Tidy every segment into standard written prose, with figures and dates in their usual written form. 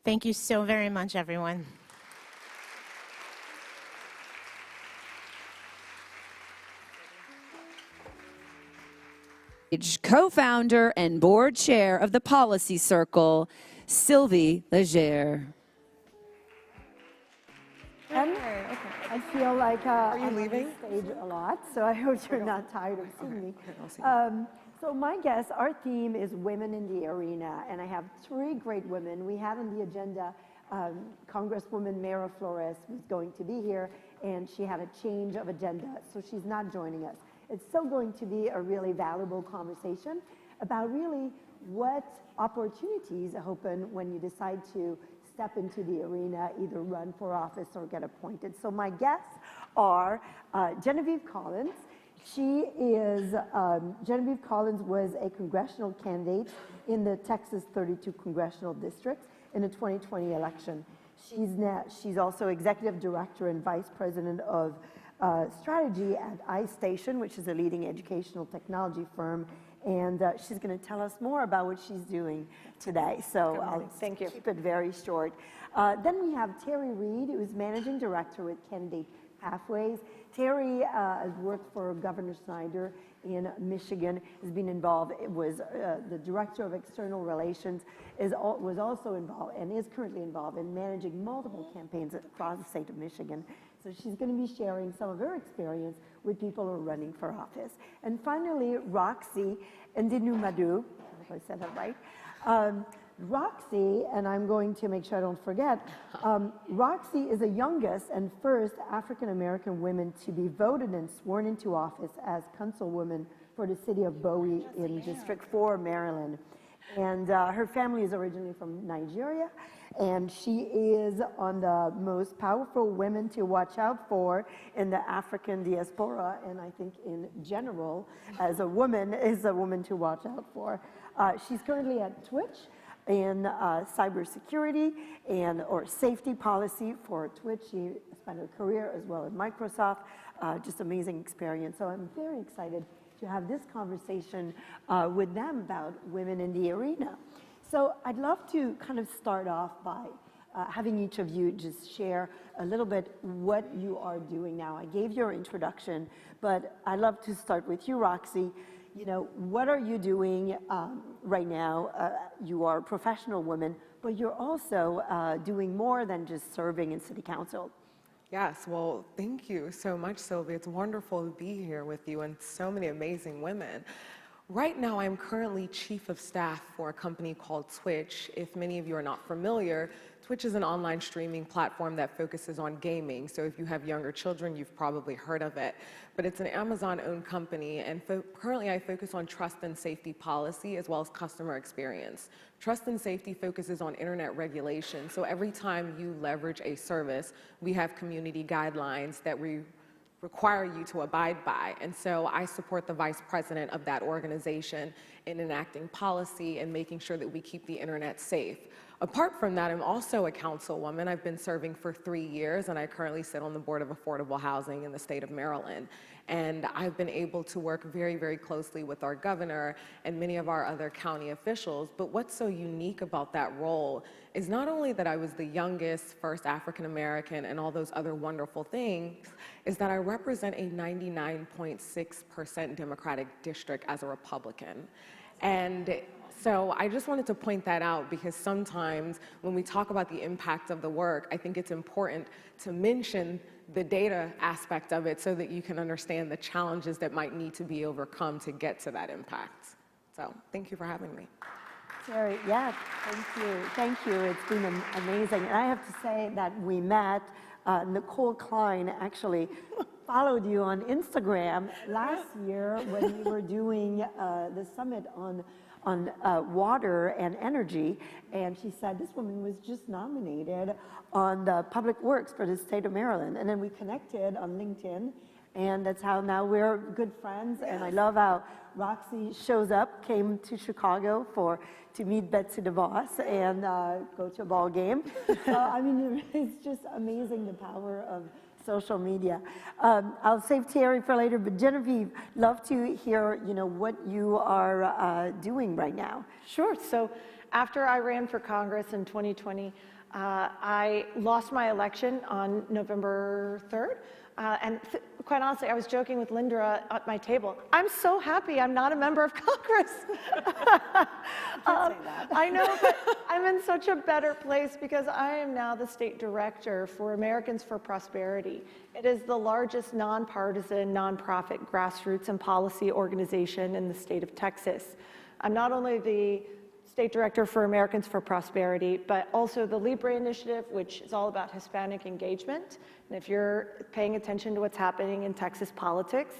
Thank you so very much, everyone. Co-founder and board chair of the Policy Circle, Sylvie Légère. I feel like I'm leaving? on stage a lot, so I hope you're not tired of seeing me. So my guess, our theme is women in the arena, and I have three great women. We have on the agenda Congresswoman Mara Flores, who's going to be here, and she had a change of agenda, so she's not joining us. It's still going to be a really valuable conversation about really what opportunities open when you decide to step into the arena, either run for office or get appointed. So my guests are Genevieve Collins. Genevieve Collins was a congressional candidate in the Texas 32 congressional districts in the 2020 election. She's also executive director and vice president of strategy at iStation, which is a leading educational technology firm. And she's going to tell us more about what she's doing today. So I'll keep it very short. Then we have Terry Reed, who is managing director with Candidate Pathways. Terry has worked for Governor Snyder in Michigan, has been involved, was the director of external relations, was also involved and is currently involved in managing multiple campaigns across the state of Michigan. So she's going to be sharing some of her experience with people who are running for office. And finally, Roxy Ndebumadu, if I said that right. Roxy, and I'm going to make sure I don't forget, Roxy is the youngest and first African-American woman to be voted and sworn into office as councilwoman for the city of Bowie in District 4, Maryland. And her family is originally from Nigeria, and she is on the most powerful women to watch out for in the African diaspora, and I think in general, as a woman, is a woman to watch out for. She's currently at Twitch in cybersecurity or safety policy for Twitch. She spent her career as well at Microsoft, just amazing experience. So I'm very excited to have this conversation with them about women in the arena. So I'd love to kind of start off by having each of you just share a little bit what you are doing now. I gave your introduction, but I'd love to start with you, Roxy. You know, what are you doing right now? You are a professional woman, but you're also doing more than just serving in city council. Yes, well, thank you so much, Sylvie. It's wonderful to be here with you and so many amazing women. Right now, I'm currently chief of staff for a company called Twitch. If many of you are not familiar, Twitch is an online streaming platform that focuses on gaming. So if you have younger children, you've probably heard of it. But it's an Amazon-owned company, and currently I focus on trust and safety policy as well as customer experience. Trust and safety focuses on internet regulation. So every time you leverage a service, we have community guidelines that we require you to abide by. And so I support the vice president of that organization in enacting policy and making sure that we keep the internet safe. Apart from that, I'm also a councilwoman. I've been serving for 3 years, and I currently sit on the board of affordable housing in the state of Maryland. And I've been able to work very, very closely with our governor and many of our other county officials. But what's so unique about that role is not only that I was the youngest, first African American, and all those other wonderful things, is that I represent a 99.6% Democratic district as a Republican. And so I just wanted to point that out because sometimes when we talk about the impact of the work, I think it's important to mention the data aspect of it so that you can understand the challenges that might need to be overcome to get to that impact. So thank you for having me. Terry, yeah, thank you. Thank you. It's been amazing. And I have to say that we met, Nicole Klein actually followed you on Instagram last year when we were doing the summit on water and energy, and she said this woman was just nominated on the Public Works for the state of Maryland, and then we connected on LinkedIn, and that's how now we're good friends. Yes. And I love how Roxy came to Chicago to meet Betsy DeVos and go to a ball game. So I mean, it's just amazing the power of social media. I'll save Terry for later, but Genevieve, love to hear what you are doing right now. Sure. So After I ran for Congress in 2020, I lost my election on November 3rd. Quite honestly, I was joking with Linda at my table. I'm so happy I'm not a member of Congress. I know, but I'm in such a better place because I am now the state director for Americans for Prosperity. It is the largest nonpartisan, nonprofit, grassroots, and policy organization in the state of Texas. I'm not only the State Director for Americans for Prosperity, but also the Libre Initiative, which is all about Hispanic engagement. And if you're paying attention to what's happening in Texas politics,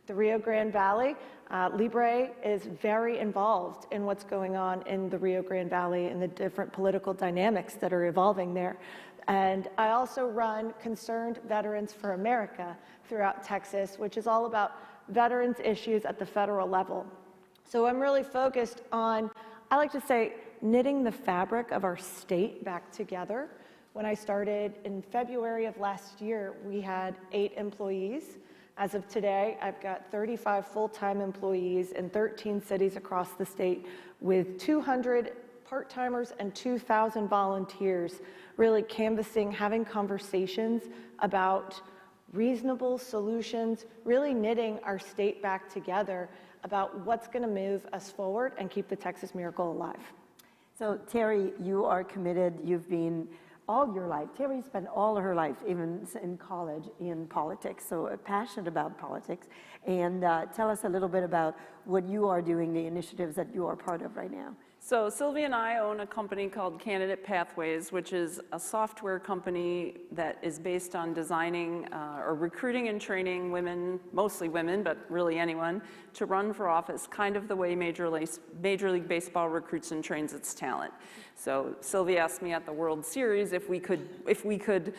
the Rio Grande Valley, Libre is very involved in what's going on in the Rio Grande Valley and the different political dynamics that are evolving there. And I also run Concerned Veterans for America throughout Texas, which is all about veterans issues at the federal level. So I'm really focused on, I like to say, knitting the fabric of our state back together. When I started in February of last year, we had 8 employees. As of today, I've got 35 full-time employees in 13 cities across the state with 200 part-timers and 2,000 volunteers really canvassing, having conversations about reasonable solutions, really knitting our state back together about what's going to move us forward and keep the Texas miracle alive. So Terry, you are committed, you've been all your life, Terry spent all her life, even in college, in politics, so passionate about politics. And tell us a little bit about what you are doing, the initiatives that you are part of right now. So Sylvie and I own a company called Candidate Pathways, which is a software company that is based on designing or recruiting and training women, mostly women, but really anyone, to run for office, kind of the way Major League Baseball recruits and trains its talent. So Sylvie asked me at the World Series if we could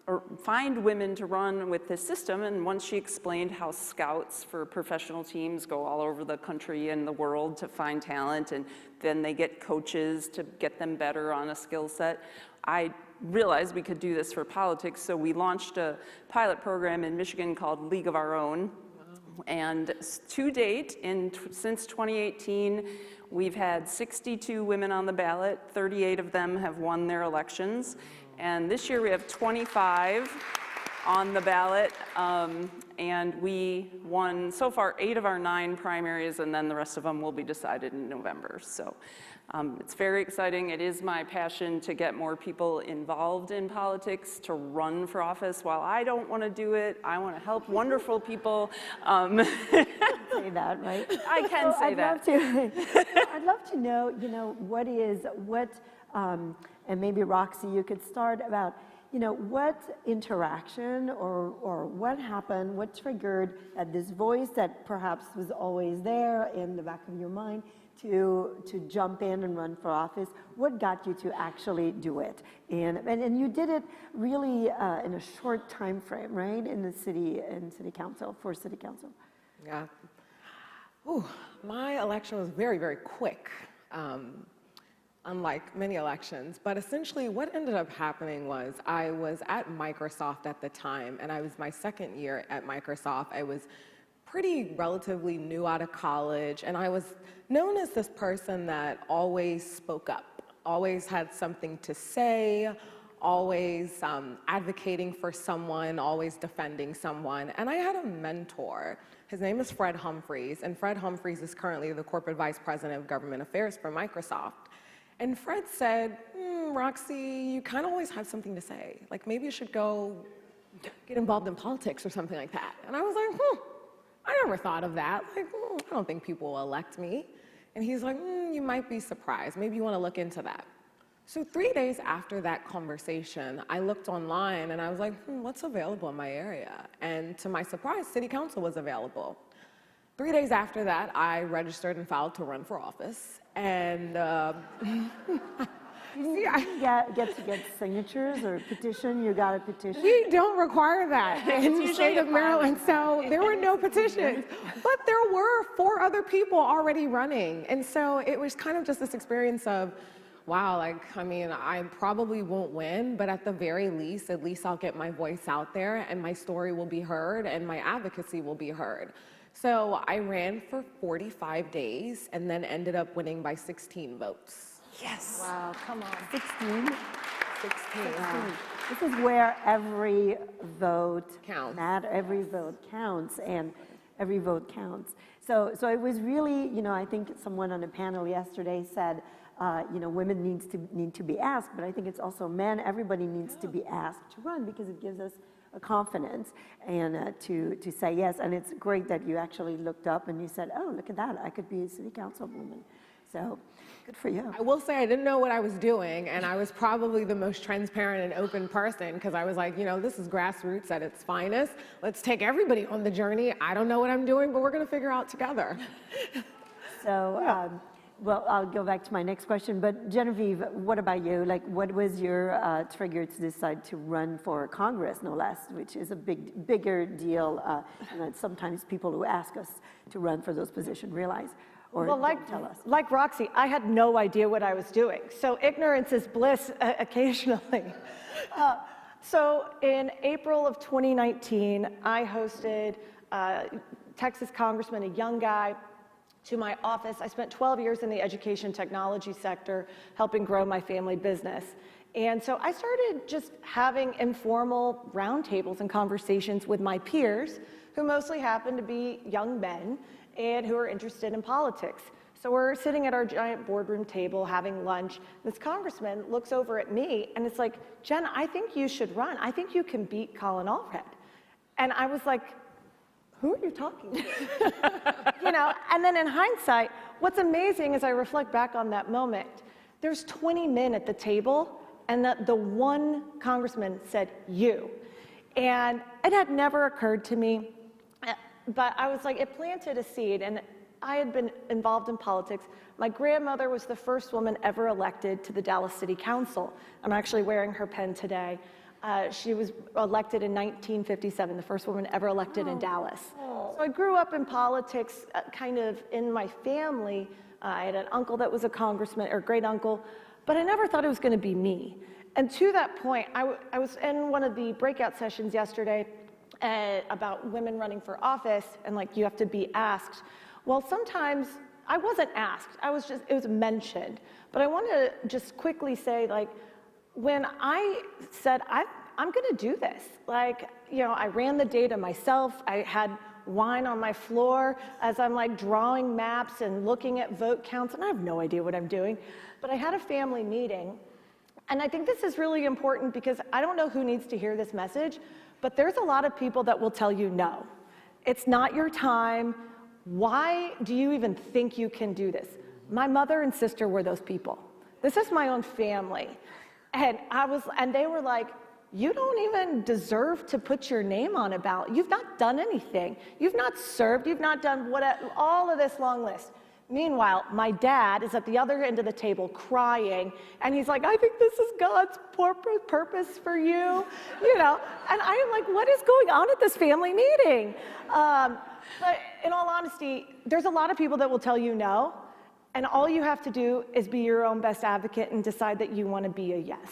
or find women to run with this system, and once she explained how scouts for professional teams go all over the country and the world to find talent, and then they get coaches to get them better on a skill set, I realized we could do this for politics, so we launched a pilot program in Michigan called League of Our Own. And to date, since 2018, we've had 62 women on the ballot. 38 of them have won their elections. And this year we have 25 on the ballot, and we won so far 8 of our 9 primaries, and then the rest of them will be decided in November. So it's very exciting. It is my passion to get more people involved in politics, to run for office. While I don't want to do it, I want to help wonderful people. Say that, right? I can say that. I'd love to know, and maybe Roxy, you could start about, what interaction or what happened, what triggered this voice that perhaps was always there in the back of your mind to jump in and run for office. What got you to actually do it? And you did it really in a short time frame, right? In city council. Yeah. Ooh, my election was very, very quick. Unlike many elections, but essentially what ended up happening was I was at Microsoft at the time, and I was my second year at Microsoft. I was pretty relatively new out of college, and I was known as this person that always spoke up, always had something to say, always advocating for someone, always defending someone. And I had a mentor. His name is Fred Humphreys, and Fred Humphreys is currently the corporate vice president of government affairs for Microsoft. And Fred said, Roxy, you kind of always have something to say. Like, maybe you should go get involved in politics or something like that. And I was like, I never thought of that. Like, I don't think people will elect me. And he's like, you might be surprised. Maybe you want to look into that. So 3 days after that conversation, I looked online and I was like, what's available in my area? And to my surprise, city council was available. 3 days after that, I registered and filed to run for office. And get to get signatures or petition. You got a petition. We don't require that in the state of Maryland, so there were no petitions. But there were 4 other people already running, and so it was kind of just this experience of, wow, I probably won't win, but at the very least, at least I'll get my voice out there, and my story will be heard, and my advocacy will be heard. So I ran for 45 days and then ended up winning by 16 votes. Yes. Wow, come on. 16. 16. This is where every vote Counts. every vote counts, and every vote counts. So it was really, I think someone on a panel yesterday said, women need to be asked, but I think it's also men. Everybody needs to be asked to run because it gives us a confidence and to say yes. And it's great that you actually looked up and you said, oh, look at that, I could be a city councilwoman. So good for you. I will say I didn't know what I was doing, and I was probably the most transparent and open person because I was like, this is grassroots at its finest. Let's take everybody on the journey. I don't know what I'm doing, but we're going to figure out together. So, well, I'll go back to my next question, but Genevieve, what about you? Like, what was your trigger to decide to run for Congress, no less, which is a bigger deal, and sometimes people who ask us to run for those positions realize. Or tell us. Like Roxy, I had no idea what I was doing. So ignorance is bliss occasionally. So in April of 2019, I hosted Texas Congressman, a young guy, to my office. I spent 12 years in the education technology sector helping grow my family business. And so I started just having informal roundtables and conversations with my peers, who mostly happened to be young men and who are interested in politics. So we're sitting at our giant boardroom table having lunch. This congressman looks over at me and it's like, Jen, I think you should run. I think you can beat Colin Allred. And I was like, who are you talking to? And then in hindsight, what's amazing as I reflect back on that moment, there's 20 men at the table and the one congressman said, you. And it had never occurred to me. But I was like, it planted a seed, and I had been involved in politics. My grandmother was the first woman ever elected to the Dallas City Council. I'm actually wearing her pen today. She was elected in 1957, the first woman ever elected in Dallas. So I grew up in politics kind of in my family. I had an uncle that was a congressman, or great uncle, but I never thought it was going to be me. And to that point, I was in one of the breakout sessions yesterday about women running for office, and like you have to be asked. Well, sometimes I wasn't asked. It was mentioned. But I want to just quickly say, like, when I said I'm going to do this, I ran the data myself. I had wine on my floor as I'm like drawing maps and looking at vote counts, and I have no idea what I'm doing. But I had a family meeting, and I think this is really important because I don't know who needs to hear this message, but there's a lot of people that will tell you no. It's not your time. Why do you even think you can do this? My mother and sister were those people. This is my own family. And they were like, you don't even deserve to put your name on a ballot. You've not done anything. You've not served. You've not done all of this long list. Meanwhile, my dad is at the other end of the table crying, and he's like, I think this is God's purpose for you, and I'm like, what is going on at this family meeting? But in all honesty, there's a lot of people that will tell you no, and all you have to do is be your own best advocate and decide that you want to be a yes.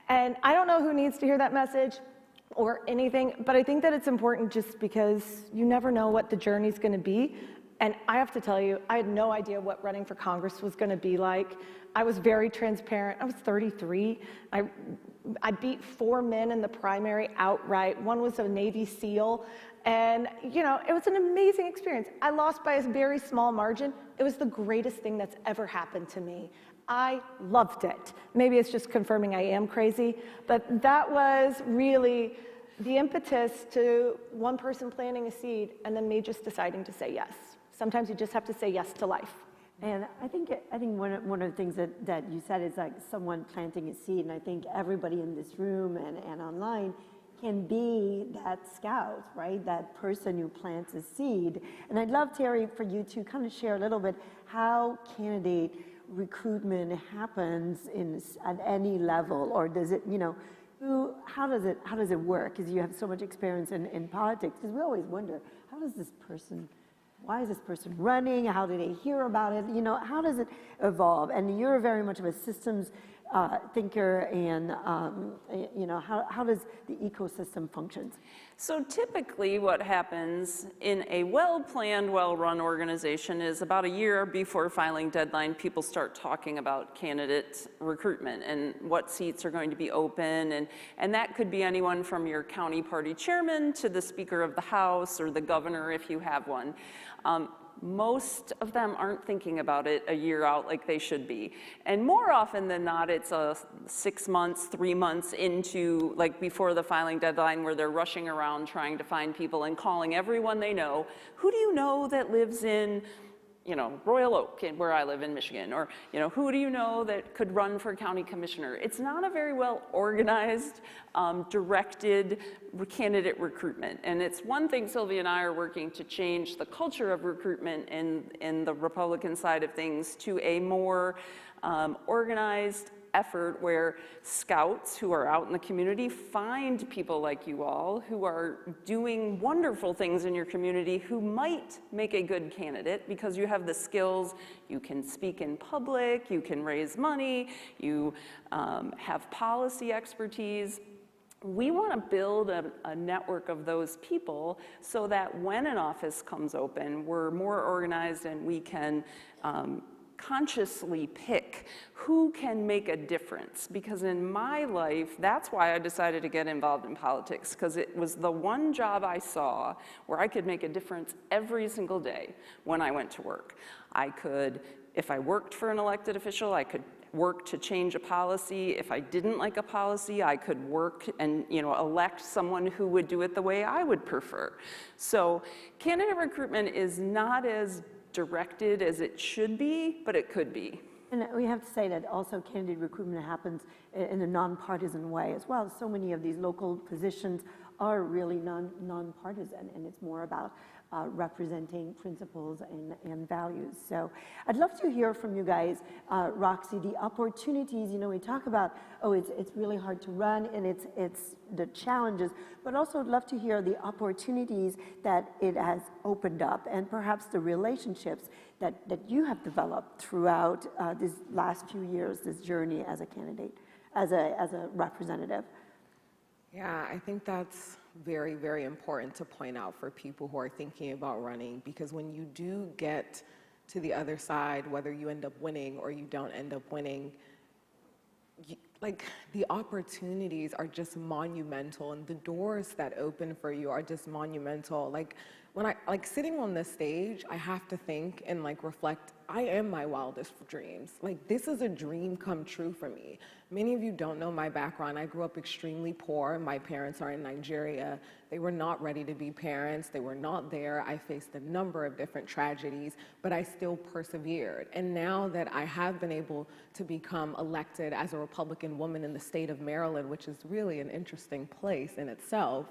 And I don't know who needs to hear that message or anything, but I think that it's important just because you never know what the journey's going to be. And I have to tell you, I had no idea what running for Congress was going to be like. I was very transparent. I was 33. I beat 4 men in the primary outright. One was a Navy SEAL. And, it was an amazing experience. I lost by a very small margin. It was the greatest thing that's ever happened to me. I loved it. Maybe it's just confirming I am crazy, but that was really the impetus to one person planting a seed and then me just deciding to say yes. Sometimes you just have to say yes to life. And I think one of the things that you said is like someone planting a seed, and I think everybody in this room and online can be that scout, right? That person who plants a seed. And I'd love, Terry, for you to kind of share a little bit how candidate recruitment happens at any level, or does it, how does it work? Because you have so much experience in politics. Because we always wonder, why is this person running? How do they hear about it? How does it evolve? And you're very much of a systems thinker, and how does the ecosystem function? So typically what happens in a well-planned, well-run organization is about a year before filing deadline, people start talking about candidate recruitment and what seats are going to be open. And that could be anyone from your county party chairman to the Speaker of the House or the governor if you have one. Most of them aren't thinking about it a year out like they should be. And more often than not, it's 6 months, 3 months into, like before the filing deadline, where they're rushing around trying to find people and calling everyone they know. Who do you know that lives in, Royal Oak, where I live in Michigan? Or, who do you know that could run for county commissioner? It's not a very well organized, directed candidate recruitment. And it's one thing Sylvie and I are working to change the culture of recruitment in the Republican side of things to a more organized effort where scouts who are out in the community find people like you all who are doing wonderful things in your community who might make a good candidate because you have the skills, you can speak in public, you can raise money, you have policy expertise. We want to build a network of those people so that when an office comes open, we're more organized and we can consciously pick who can make a difference. Because in my life, that's why I decided to get involved in politics, because it was the one job I saw where I could make a difference every single day when I went to work. I could, if I worked for an elected official, I could work to change a policy. If I didn't like a policy, I could work and elect someone who would do it the way I would prefer. So candidate recruitment is not as directed as it should be, but it could be. And we have to say that also candidate recruitment happens in a nonpartisan way as well. So many of these local positions are really nonpartisan, and it's more about representing principles and values. So I'd love to hear from you guys, Roxy, the opportunities. We talk about, it's really hard to run, and it's the challenges, but also I'd love to hear the opportunities that it has opened up, and perhaps the relationships that you have developed throughout these last few years, this journey as a candidate, as a representative. Yeah, I think that's very, very important to point out for people who are thinking about running, because when you do get to the other side, whether you end up winning or you don't end up winning, the opportunities are just monumental, and the doors that open for you are just monumental. When I sitting on this stage, I have to think and reflect, I am my wildest dreams. This is a dream come true for me. Many of you don't know my background. I grew up extremely poor. My parents are in Nigeria. They were not ready to be parents. They were not there. I faced a number of different tragedies, but I still persevered. And now that I have been able to become elected as a Republican woman in the state of Maryland, which is really an interesting place in itself,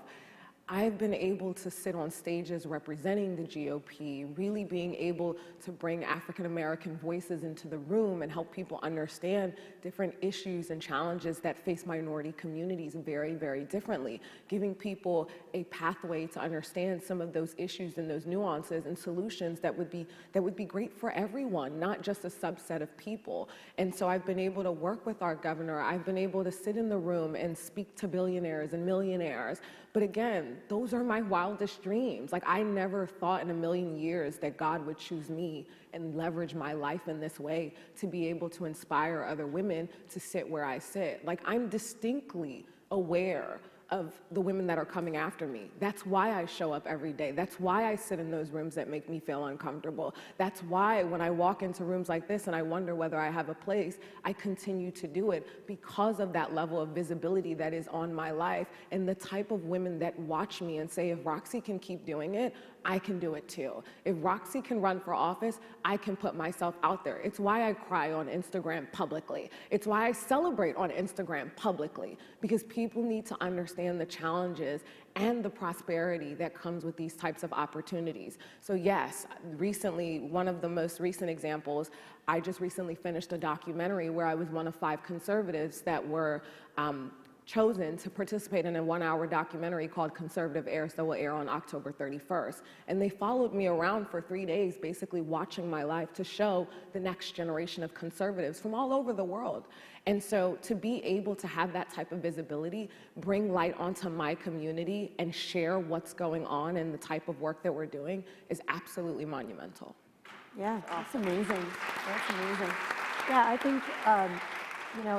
I've been able to sit on stages representing the GOP, really being able to bring African American voices into the room and help people understand different issues and challenges that face minority communities very, very differently, giving people a pathway to understand some of those issues and those nuances and solutions that would be great for everyone, not just a subset of people. And so I've been able to work with our governor. I've been able to sit in the room and speak to billionaires and millionaires. But again, those are my wildest dreams. I never thought in a million years that God would choose me and leverage my life in this way to be able to inspire other women to sit where I sit. I'm distinctly aware of the women that are coming after me. That's why I show up every day. That's why I sit in those rooms that make me feel uncomfortable. That's why when I walk into rooms like this and I wonder whether I have a place, I continue to do it because of that level of visibility that is on my life and the type of women that watch me and say, if Roxy can keep doing it, I can do it too. If Roxy can run for office, I can put myself out there. It's why I cry on Instagram publicly. It's why I celebrate on Instagram publicly, because people need to understand the challenges and the prosperity that comes with these types of opportunities. So yes, recently, one of the most recent examples, I just recently finished a documentary where I was one of 5 conservatives that were chosen to participate in a 1-hour documentary called Conservative Heirs that will air on October 31st. And they followed me around for 3 days, basically watching my life to show the next generation of conservatives from all over the world. And so to be able to have that type of visibility, bring light onto my community and share what's going on and the type of work that we're doing is absolutely monumental. Yeah, that's amazing. That's amazing. Yeah, I think, you know,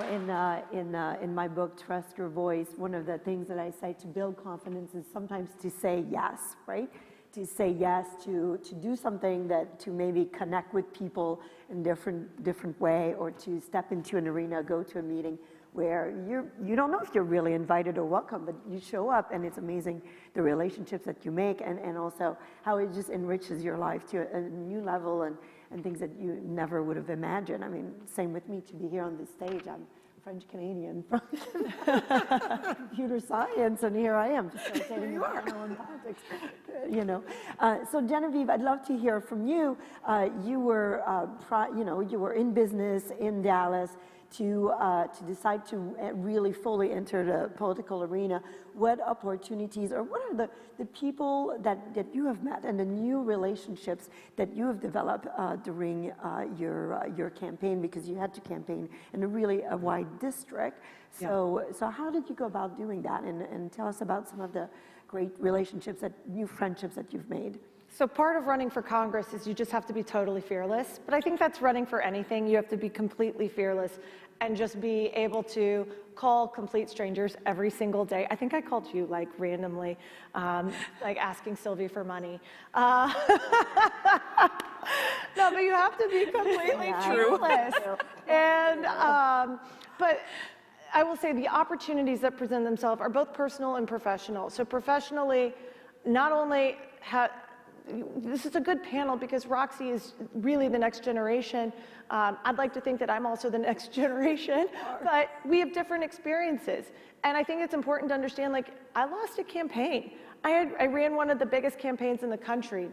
in my book, Trust Your Voice, one of the things that I say to build confidence is sometimes to say yes, right? To say yes, to do something that, to maybe connect with people in different way, or to step into an arena, go to a meeting where you don't know if you're really invited or welcome, but you show up, and it's amazing the relationships that you make, and also how it just enriches your life to a new level, and things that you never would have imagined. I mean, same with me, to be here on this stage. I'm French-Canadian from computer science, and here I am, just taking a panel on politics, you know. So Genevieve, I'd love to hear from you. You were, you were in business in Dallas to decide to really fully enter the political arena. What opportunities, or what are the people that you have met and the new relationships that you have developed during your campaign, because you had to campaign in a really wide district. So how did you go about doing that? And tell us about some of the great relationships, new friendships that you've made. So part of running for Congress is you just have to be totally fearless. But I think that's running for anything. You have to be completely fearless and just be able to call complete strangers every single day. I think I called you like randomly, like asking Sylvie for money. No, but you have to be completely fearless. And, but I will say the opportunities that present themselves are both personal and professional. So professionally, not only this is a good panel because Roxy is really the next generation. I'd like to think that I'm also the next generation, but we have different experiences. And I think it's important to understand, like, I lost a campaign. I ran one of the biggest campaigns in the country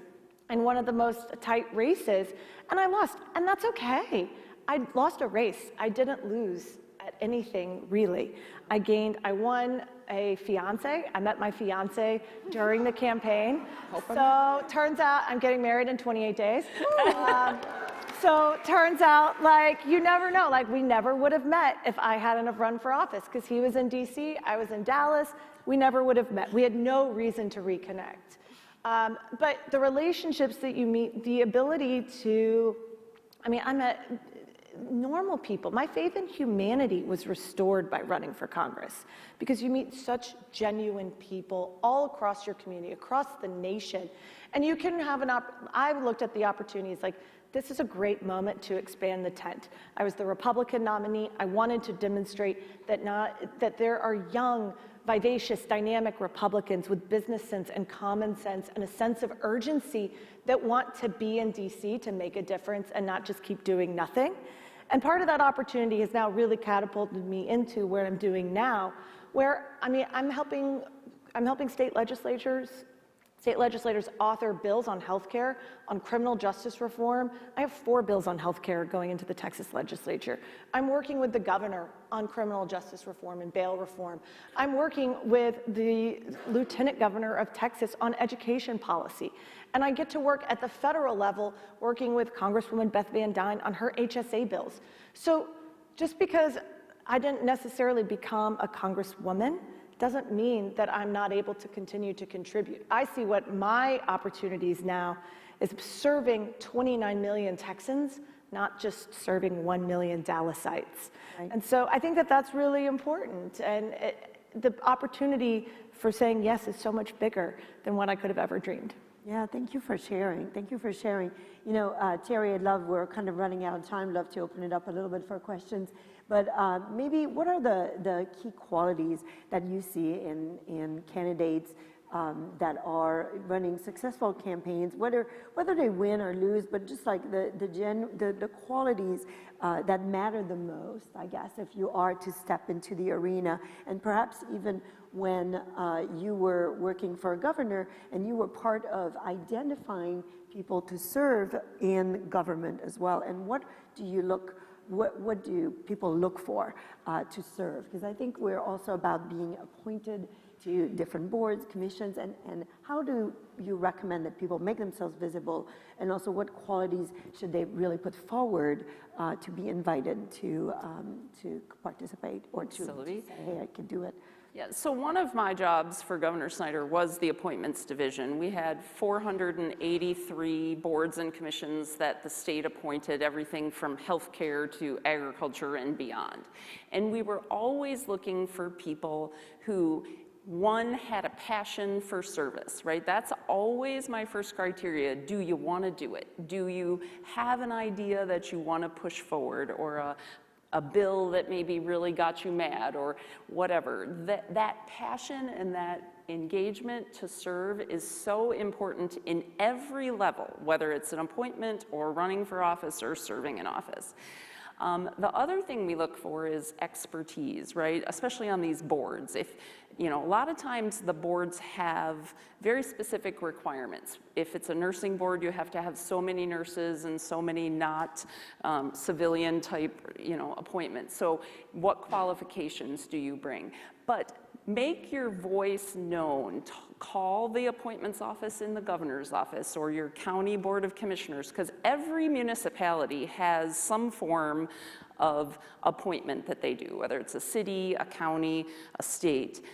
and one of the most tight races, and I lost, and that's okay. I lost a race. I didn't lose at anything, really. I won a fiance. I met my fiance during the campaign. So turns out I'm getting married in 28 days. So turns out, like, you never know. Like, we never would have met if I hadn't have run for office, because he was in DC, I was in Dallas. We never would have met. We had no reason to reconnect. But the relationships that you meet, the ability to, I mean, I met normal people. My faith in humanity was restored by running for Congress, because you meet such genuine people all across your community, across the nation, and you can have I looked at the opportunities like, this is a great moment to expand the tent. I was the Republican nominee. I wanted to demonstrate that there are young, vivacious, dynamic Republicans with business sense and common sense and a sense of urgency that want to be in DC to make a difference and not just keep doing nothing. And part of that opportunity has now really catapulted me into where I'm doing now, where, I mean, I'm helping state legislators author bills on healthcare, on criminal justice reform. I have 4 bills on healthcare going into the Texas legislature. I'm working with the governor on criminal justice reform and bail reform. I'm working with the lieutenant governor of Texas on education policy. And I get to work at the federal level, working with Congresswoman Beth Van Dyne on her HSA bills. So just because I didn't necessarily become a congresswoman doesn't mean that I'm not able to continue to contribute. I see what my opportunities now is serving 29 million Texans, not just serving 1 million Dallasites. Right. And so I think that that's really important. And the opportunity for saying yes is so much bigger than what I could have ever dreamed. Yeah, thank you for sharing. Thank you for sharing. You know, Terry, we're kind of running out of time. Love to open it up a little bit for questions. But maybe what are the key qualities that you see in candidates that are running successful campaigns, whether they win or lose, but just like the qualities that matter the most, I guess, if you are to step into the arena, and perhaps even when you were working for a governor and you were part of identifying people to serve in government as well. And what do you look what do people look for to serve? Because I think we're also about being appointed to different boards, commissions, and how do you recommend that people make themselves visible, and also what qualities should they really put forward to be invited to participate or to Sylvie? say, hey, I can do it. Yeah, so one of my jobs for Governor Snyder was the appointments division. We had 483 boards and commissions that the state appointed, everything from healthcare to agriculture and beyond. And we were always looking for people who, one, had a passion for service, right? That's always my first criteria. Do you want to do it? Do you have an idea that you want to push forward, or a bill that maybe really got you mad, or whatever? That passion and that engagement to serve is so important in every level, whether it's an appointment or running for office or serving in office. The other thing we look for is expertise, right? Especially on these boards. If, you know, a lot of times the boards have very specific requirements. If it's a nursing board, you have to have so many nurses and so many not civilian type, you know, appointments. So what qualifications do you bring? But make your voice known. Call the appointments office in the governor's office or your county board of commissioners, because every municipality has some form of appointment that they do, whether it's a city, a county, a state.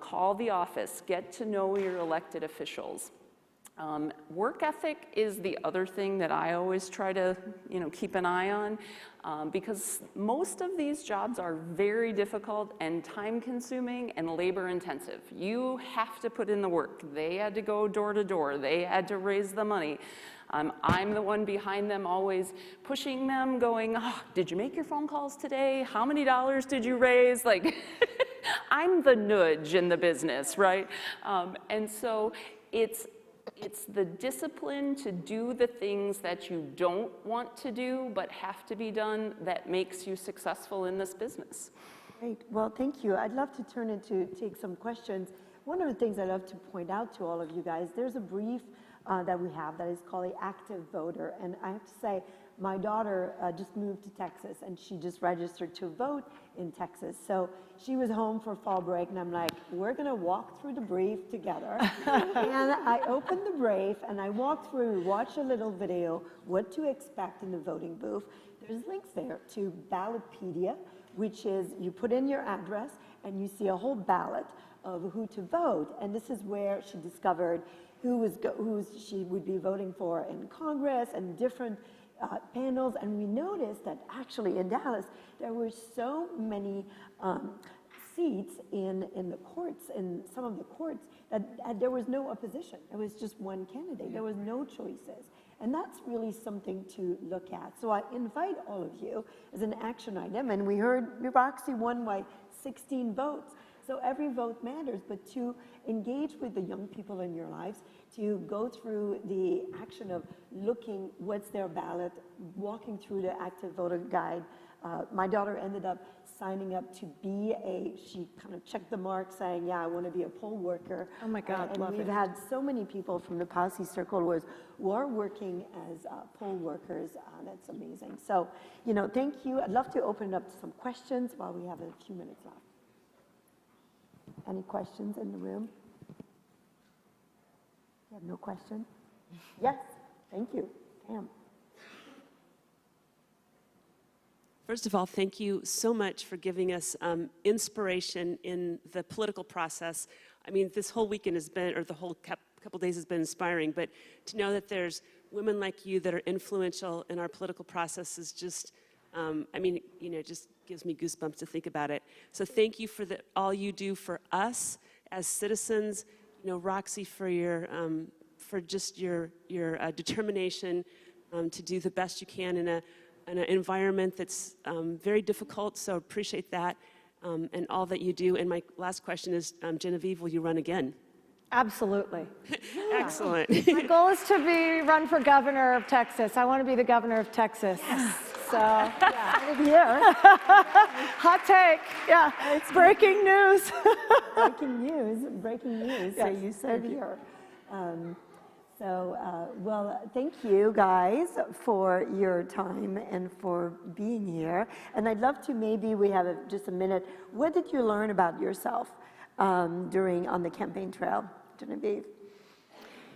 Call the office, get to know your elected officials. Work ethic is the other thing that I always try to, you know, keep an eye on, because most of these jobs are very difficult and time-consuming and labor-intensive. You have to put in the work. They had to go door to door. They had to raise the money. I'm the one behind them, always pushing them, going, oh, did you make your phone calls today? How many dollars did you raise? Like, I'm the nudge in the business, right? And so it's the discipline to do the things that you don't want to do but have to be done that makes you successful in this business. Great. Well, thank you. I'd love to take some questions. One of the things I'd love to point out to all of you guys, there's a brief that we have that is called the active voter. And I have to say, my daughter just moved to Texas, and she just registered to vote in Texas. So she was home for fall break, and I'm like, we're going to walk through the brief together. And I opened the brief, and I walked through, watched a little video, what to expect in the voting booth. There's links there to Ballotpedia, which is you put in your address, and you see a whole ballot of who to vote. And this is where she discovered who she would be voting for in Congress and different panels. And we noticed that actually in Dallas, there were so many seats in the courts, in some of the courts, that there was no opposition. It was just one candidate. There was no choices. And that's really something to look at. So I invite all of you as an action item, and we heard Roxy won by 16 votes. So every vote matters, but to engage with the young people in your lives, to go through the action of looking what's their ballot, walking through the active voter guide. My daughter ended up signing up to be she kind of checked the mark saying, yeah, I want to be a poll worker. Oh my God, love and we've it. had so many people from the policy circle who are working as poll workers. That's amazing. So, you know, thank you. I'd love to open it up to some questions while we have a few minutes left. Any questions in the room? You have no question? Yes, thank you. Pam. First of all, thank you so much for giving us inspiration in the political process. I mean, this whole weekend has been, or the whole couple days has been inspiring, but to know that there's women like you that are influential in our political process is just, I mean, you know, just gives me goosebumps to think about it. So thank you for all you do for us as citizens. You know, Roxy, for your determination to do the best you can in an environment that's very difficult. So appreciate that and all that you do. And my last question is, Genevieve, will you run again? Absolutely. Excellent. My goal is to run for governor of Texas. I want to be the governor of Texas. Yes. So, yeah. Hot take. Yeah. It's breaking news. Breaking news. Yes, So you said here. So, well, thank you guys for your time and for being here. And I'd love to, maybe we have just a minute. What did you learn about yourself on the campaign trail, Genevieve?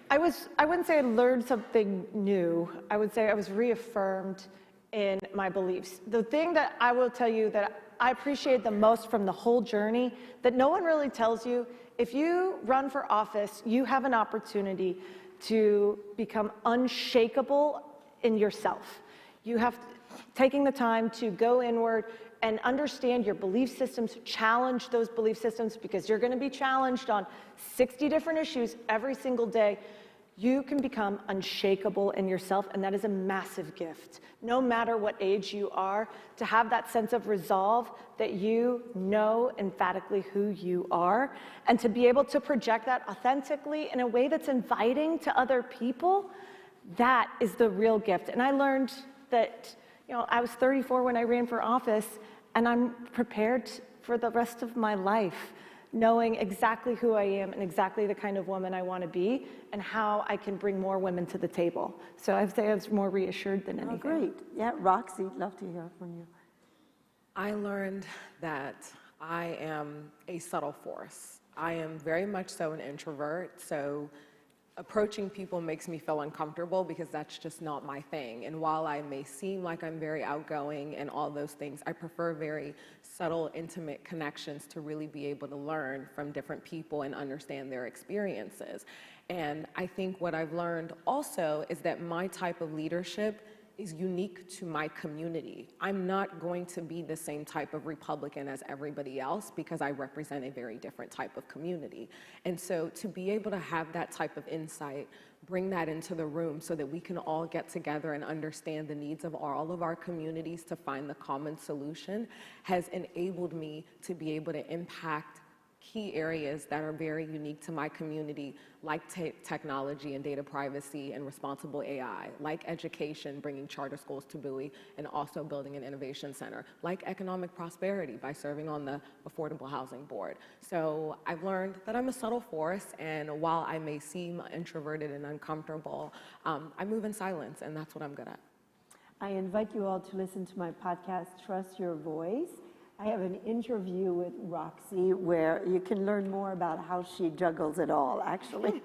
I wouldn't say I learned something new. I would say I was reaffirmed in my beliefs. The thing that I will tell you that I appreciate the most from the whole journey, that no one really tells you, if you run for office, you have an opportunity to become unshakable in yourself. You have taking the time to go inward and understand your belief systems, challenge those belief systems, because you're going to be challenged on 60 different issues every single day. You can become unshakable in yourself, and that is a massive gift. No matter what age you are, to have that sense of resolve that you know emphatically who you are, and to be able to project that authentically in a way that's inviting to other people, that is the real gift. And I learned that, I was 34 when I ran for office, and I'm prepared for the rest of my life, knowing exactly who I am and exactly the kind of woman I want to be and how I can bring more women to the table. So I'd say I was more reassured than anything. Oh, great. Yeah, Roxy, love to hear from you. I learned that I am a subtle force. I am very much so an introvert, so approaching people makes me feel uncomfortable because that's just not my thing. And while I may seem like I'm very outgoing and all those things, I prefer very subtle, intimate connections to really be able to learn from different people and understand their experiences. And I think what I've learned also is that my type of leadership is unique to my community. I'm not going to be the same type of Republican as everybody else because I represent a very different type of community. And so to be able to have that type of insight, bring that into the room so that we can all get together and understand the needs of all of our communities to find the common solution has enabled me to be able to impact key areas that are very unique to my community, like technology and data privacy and responsible AI, like education, bringing charter schools to Bowie, and also building an innovation center, like economic prosperity by serving on the Affordable Housing Board. So I've learned that I'm a subtle force, and while I may seem introverted and uncomfortable, I move in silence, and that's what I'm good at. I invite you all to listen to my podcast, Trust Your Voice. I have an interview with Roxy where you can learn more about how she juggles it all, actually.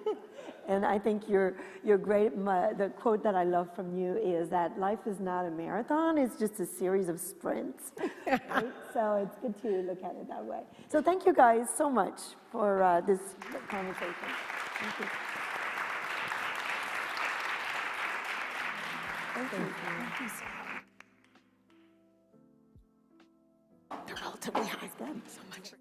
And I think you're great. The quote that I love from you is that life is not a marathon, it's just a series of sprints. Right? So it's good to look at it that way. So thank you guys so much for this conversation. Thank you. Thank you. Thank you so much. They're relatively high. Good. So much.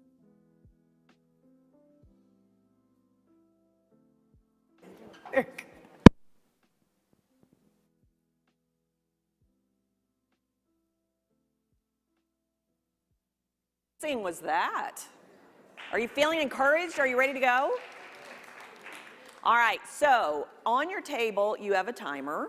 Was that? Are you feeling encouraged? Are you ready to go? All right, so on your table, you have a timer.